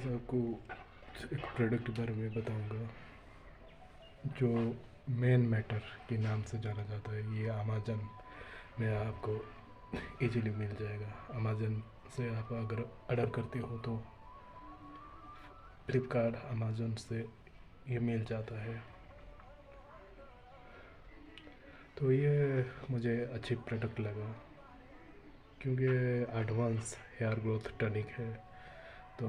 आज आपको एक प्रोडक्ट के बारे में बताऊंगा जो मेन मैटर के नाम से जाना जाता है। ये अमेज़न में आपको इजीली मिल जाएगा। अमेज़न से आप अगर ऑर्डर करते हो तो फ्लिपकार्ट अमेज़न से ये मिल जाता है। तो ये मुझे अच्छी प्रोडक्ट लगा क्योंकि एडवांस हेयर ग्रोथ टॉनिक है, तो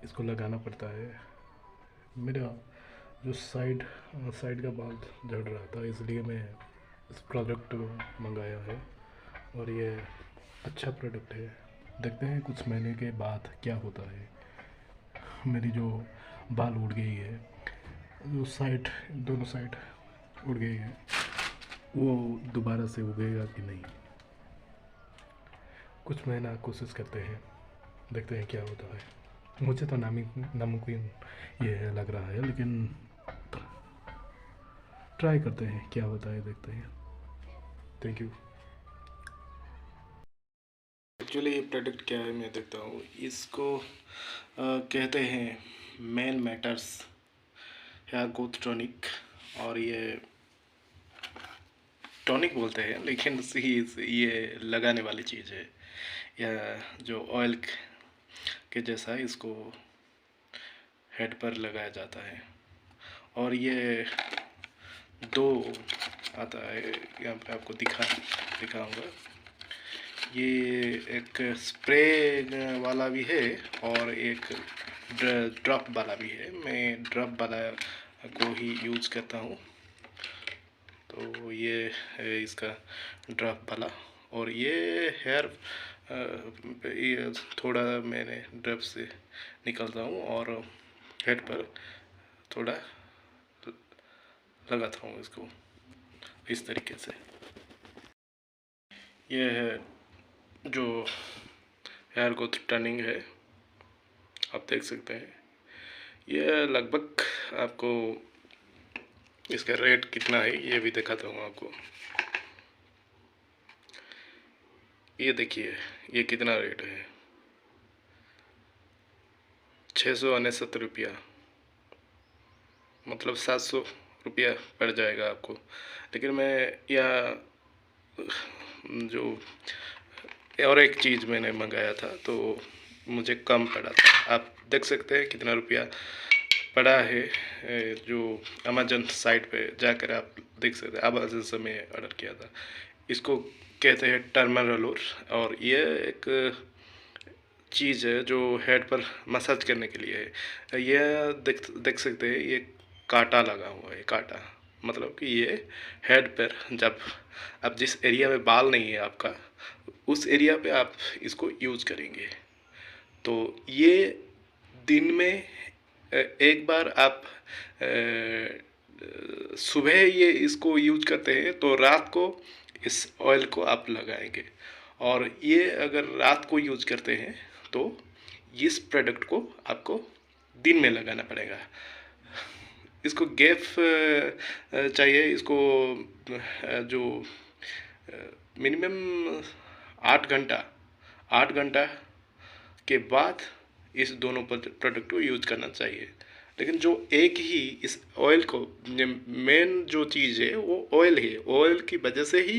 इसको लगाना पड़ता है। मेरा जो साइड का बाल झड़ रहा था, इसलिए मैं इस प्रोडक्ट को मंगाया है और ये अच्छा प्रोडक्ट है। देखते हैं कुछ महीने के बाद क्या होता है। मेरी जो बाल उड़ गई है, जो साइड दोनों साइड उड़ गई है, वो दोबारा से उगेगा कि नहीं। कुछ महीना कोशिश करते हैं, देखते हैं क्या होता है। मुझे तो नामुमकिन ये लग रहा है, लेकिन ट्राई करते हैं क्या होता है, देखते हैं। Thank you. एक्चुअली ये प्रोडक्ट क्या है मैं देखता हूँ। इसको कहते हैं Man Matters hair growth tonic, और ये टॉनिक बोलते हैं लेकिन ये लगाने वाली चीज़ है, या जो ऑयल के जैसा इसको हेड पर लगाया जाता है। और ये दो आता है, यहाँ पे आपको दिखाऊंगा। ये एक स्प्रे वाला भी है और एक ड्रॉप वाला भी है। मैं ड्रॉप वाला को ही यूज़ करता हूँ। तो ये है इसका ड्रॉप वाला, और ये हेयर ये थोड़ा मैंने ड्रॉप से निकालता हूँ और हेड पर थोड़ा लगाता हूँ इसको इस तरीके से। ये है जो हेयर ग्रोथ टर्निंग है, आप देख सकते हैं। ये लगभग आपको इसका रेट कितना है ये भी दिखाता हूँ आपको। ये देखिए ये कितना रेट है, 669 रुपया, मतलब 700 रुपया पड़ जाएगा आपको। लेकिन मैं यह जो और एक चीज़ मैंने मंगाया था तो मुझे कम पड़ा था। आप देख सकते हैं कितना रुपया पड़ा है। जो अमेजन साइट पे जाकर आप देख सकते हैं। अमेजन से मैं ऑर्डर किया था। इसको कहते हैं टर्मरलोर, और ये एक चीज़ है जो हेड पर मसाज करने के लिए है। ये देख सकते हैं ये कांटा लगा हुआ है। कांटा मतलब कि ये हेड पर जब अब जिस एरिया में बाल नहीं है आपका, उस एरिया पे आप इसको यूज़ करेंगे। तो ये दिन में एक बार आप सुबह ये इसको यूज करते हैं तो रात को इस ऑयल को आप लगाएंगे। और ये अगर रात को यूज करते हैं तो इस प्रोडक्ट को आपको दिन में लगाना पड़ेगा। इसको गैप चाहिए। इसको जो मिनिमम 8 घंटा 8 घंटा के बाद इस दोनों प्रोडक्ट को यूज करना चाहिए। लेकिन जो एक ही इस ऑयल को, मेन जो चीज़ है वो ऑयल है। ऑयल की वजह से ही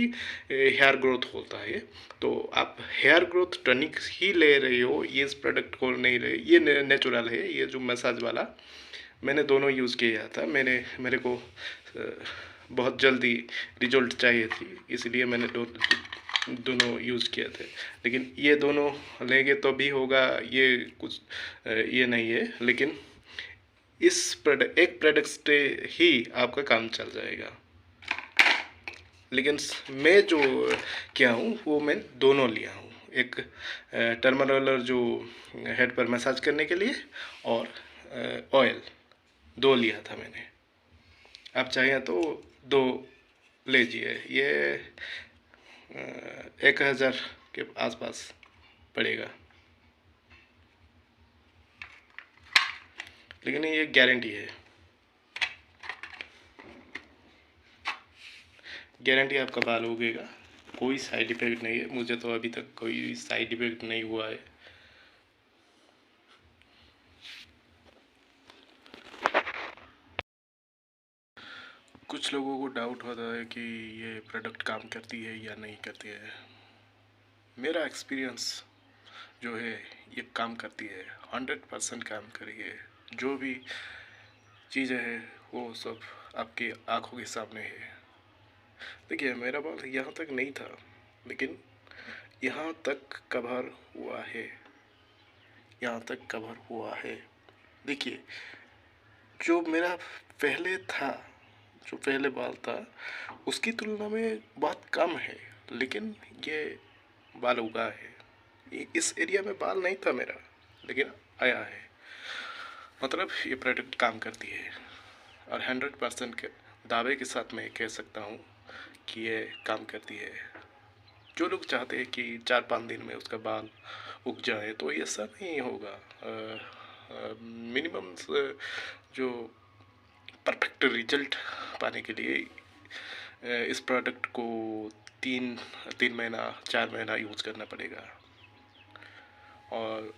हेयर ग्रोथ होता है। तो आप हेयर ग्रोथ टॉनिक ही ले रहे हो, ये इस प्रोडक्ट को नहीं ले। ये नेचुरल है। ये जो मसाज वाला मैंने दोनों यूज़ किया था। मेरे को बहुत जल्दी रिजल्ट चाहिए थी, इसलिए मैंने दोनों यूज़ किए थे। लेकिन ये दोनों लेंगे तो भी होगा, ये कुछ ये नहीं है। लेकिन इस एक प्रोडक्ट से ही आपका काम चल जाएगा। लेकिन मैं जो किया हूँ वो मैं दोनों लिया हूँ। एक टर्मरोलर जो हेड पर मसाज करने के लिए, और ऑयल, दो लिया था मैंने। आप चाहें तो दो लीजिए। ये 1000 के आसपास पड़ेगा। लेकिन ये गारंटी है, गारंटी आपका बाल उगेगा। कोई साइड इफ़ेक्ट नहीं है। मुझे तो अभी तक कोई साइड इफ़ेक्ट नहीं हुआ है। कुछ लोगों को डाउट होता है कि ये प्रोडक्ट काम करती है या नहीं करती है। मेरा एक्सपीरियंस जो है ये काम करती है, 100% काम करिए। जो भी चीज़ें हैं वो सब आपकी आंखों के सामने है। देखिए मेरा बाल यहाँ तक नहीं था, लेकिन यहाँ तक कवर हुआ है, यहाँ तक कवर हुआ है। देखिए जो मेरा पहले था, जो पहले बाल था उसकी तुलना में बहुत कम है, लेकिन ये बाल उगा है। इस एरिया में बाल नहीं था मेरा, लेकिन आया है। मतलब ये प्रोडक्ट काम करती है और 100% के दावे के साथ मैं कह सकता हूँ कि ये काम करती है। जो लोग चाहते हैं कि 4-5 दिन में उसका बाल उग जाए, तो ऐसा नहीं होगा। मिनिमम जो परफेक्ट रिजल्ट पाने के लिए इस प्रोडक्ट को 3 महीना 4 महीना यूज़ करना पड़ेगा। और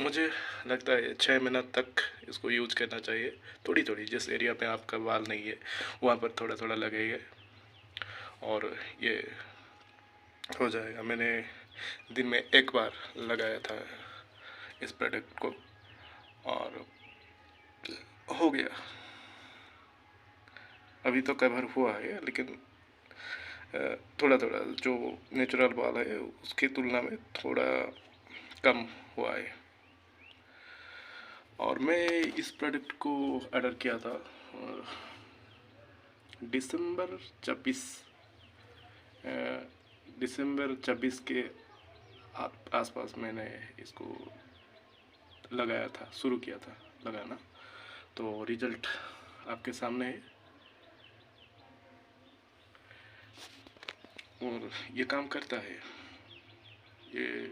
मुझे लगता है 6 महीना तक इसको यूज़ करना चाहिए। थोड़ी थोड़ी, जिस एरिया में आपका बाल नहीं है वहाँ पर थोड़ा थोड़ा लगेगा और ये हो जाएगा। मैंने दिन में एक बार लगाया था इस प्रोडक्ट को और हो गया। अभी तो कवर हुआ है, लेकिन थोड़ा थोड़ा जो नेचुरल बाल है उसकी तुलना में थोड़ा कम हुआ है। और मैं इस प्रोडक्ट को ऑर्डर किया था दिसंबर 26 के आसपास मैंने इसको लगाया था, शुरू किया था लगाना। तो रिजल्ट आपके सामने है और ये काम करता है। ये